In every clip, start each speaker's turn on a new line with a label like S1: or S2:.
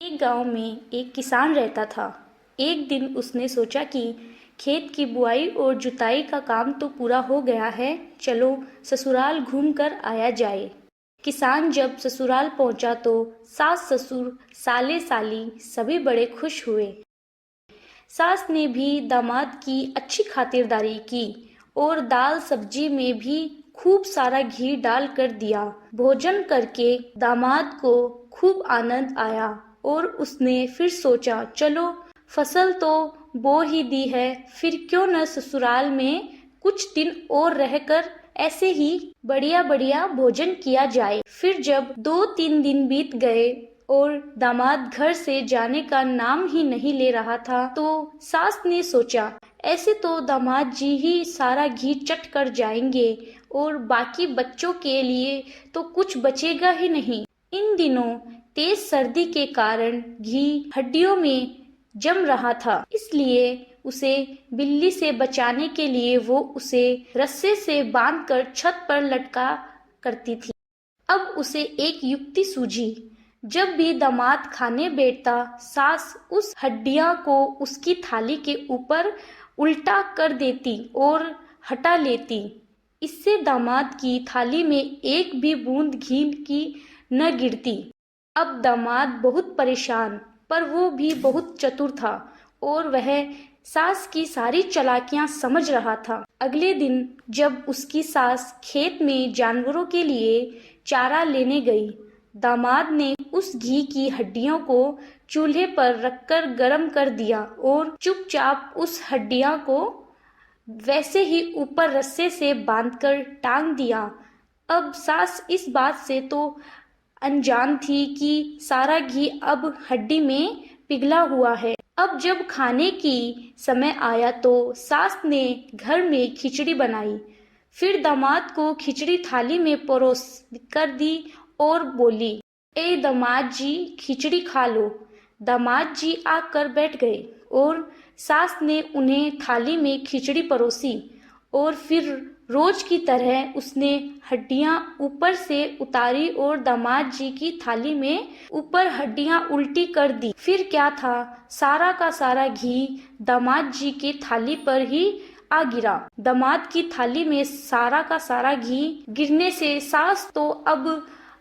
S1: एक गांव में एक किसान रहता था। एक दिन उसने सोचा कि खेत की बुआई और जुताई का काम तो पूरा हो गया है, चलो ससुराल घूम कर आया जाए। किसान जब ससुराल पहुंचा तो सास ससुर साले साली सभी बड़े खुश हुए। सास ने भी दामाद की अच्छी खातिरदारी की और दाल सब्जी में भी खूब सारा घी डाल कर दिया। भोजन करके दामाद को खूब आनंद आया और उसने फिर सोचा, चलो फसल तो बो ही दी है, फिर क्यों न ससुराल में कुछ दिन और रहकर ऐसे ही बढ़िया बढ़िया भोजन किया जाए। फिर जब 2-3 दिन बीत गए और दामाद घर से जाने का नाम ही नहीं ले रहा था, तो सास ने सोचा, ऐसे तो दामाद जी ही सारा घी चट कर जाएंगे और बाकी बच्चों के लिए तो कुछ बचेगा ही नहीं। इन दिनों तेज सर्दी के कारण घी हड्डियों में जम रहा था, इसलिए उसे बिल्ली से बचाने के लिए वो उसे रस्से से बांधकर छत पर लटका करती थी। अब उसे एक युक्ति सूझी। जब भी दामाद खाने बैठता, सास उस हड्डियां को उसकी थाली के ऊपर उल्टा कर देती और हटा लेती। इससे दामाद की थाली में एक भी बूंद घी की न गिरती। अब दामाद बहुत परेशान, पर वो भी बहुत चतुर था और वह सास की सारी चालाकियां समझ रहा था। अगले दिन जब उसकी सास खेत में जानवरों के लिए चारा लेने गई, दामाद ने उस घी की हड्डियों को चूल्हे पर रखकर गरम कर दिया और चुपचाप उस हड्डियां को वैसे ही ऊपर रस्से से बांधकर टांग दिया। अब सास इस बात से तो अनजान थी कि सारा घी अब हड्डी में पिघला हुआ है। अब जब खाने की समय आया तो सास ने घर में खिचड़ी बनाई। फिर दामाद को खिचड़ी थाली में परोस कर दी और बोली, ए दामाद जी, खिचड़ी खा लो। दामाद जी आकर बैठ गए और सास ने उन्हें थाली में खिचड़ी परोसी और फिर रोज की तरह उसने हड्डियां ऊपर से उतारी और दामाद जी की थाली में ऊपर हड्डियां उल्टी कर दी। फिर क्या था, सारा का सारा घी दामाद जी की थाली पर ही आ गिरा। दामाद की थाली में सारा का सारा घी गिरने से सास तो अब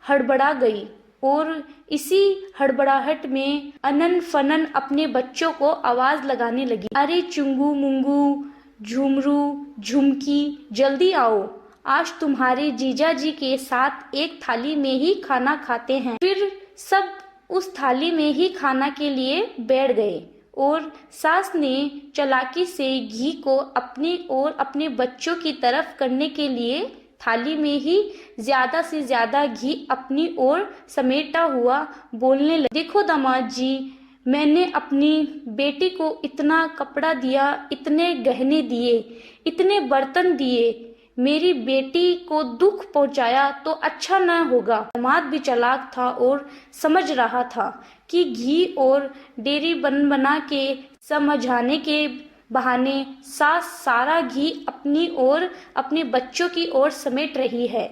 S1: हड़बड़ा गई और इसी हड़बड़ाहट में अनन फनन अपने बच्चों को आवाज लगाने लगी, अरे चुंगू मुंगू, झुमरू झुमकी, जल्दी आओ, आज तुम्हारे जीजा जी के साथ एक थाली में ही खाना खाते हैं। फिर सब उस थाली में ही खाना के लिए बैठ गए और सास ने चालाकी से घी को अपनी और अपने बच्चों की तरफ करने के लिए थाली में ही ज्यादा से ज्यादा घी अपनी ओर समेटा हुआ बोलने लगी, देखो दामाद जी, मैंने अपनी बेटी को इतना कपड़ा दिया, इतने गहने दिए, इतने बर्तन दिए, मेरी बेटी को दुख पहुंचाया तो अच्छा न होगा। दामाद भी चालाक था और समझ रहा था कि घी और डेयरी बना के समझाने के बहाने सास सारा घी अपनी और अपने बच्चों की ओर समेट रही है।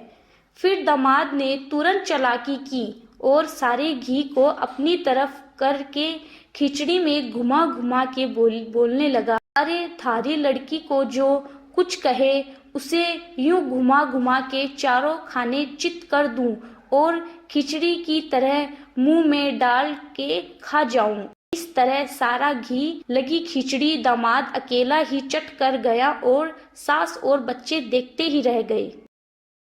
S1: फिर दामाद ने तुरंत चालाकी की और सारे घी को अपनी तरफ करके खिचड़ी में घुमा घुमा के बोलने लगा, अरे थारी लड़की को जो कुछ कहे उसे यूं घुमा घुमा के चारों खाने चित कर दूं और खिचड़ी की तरह मुंह में डाल के खा जाऊं। इस तरह सारा घी लगी खिचड़ी दामाद अकेला ही चट कर गया और सास और बच्चे देखते ही रह गए।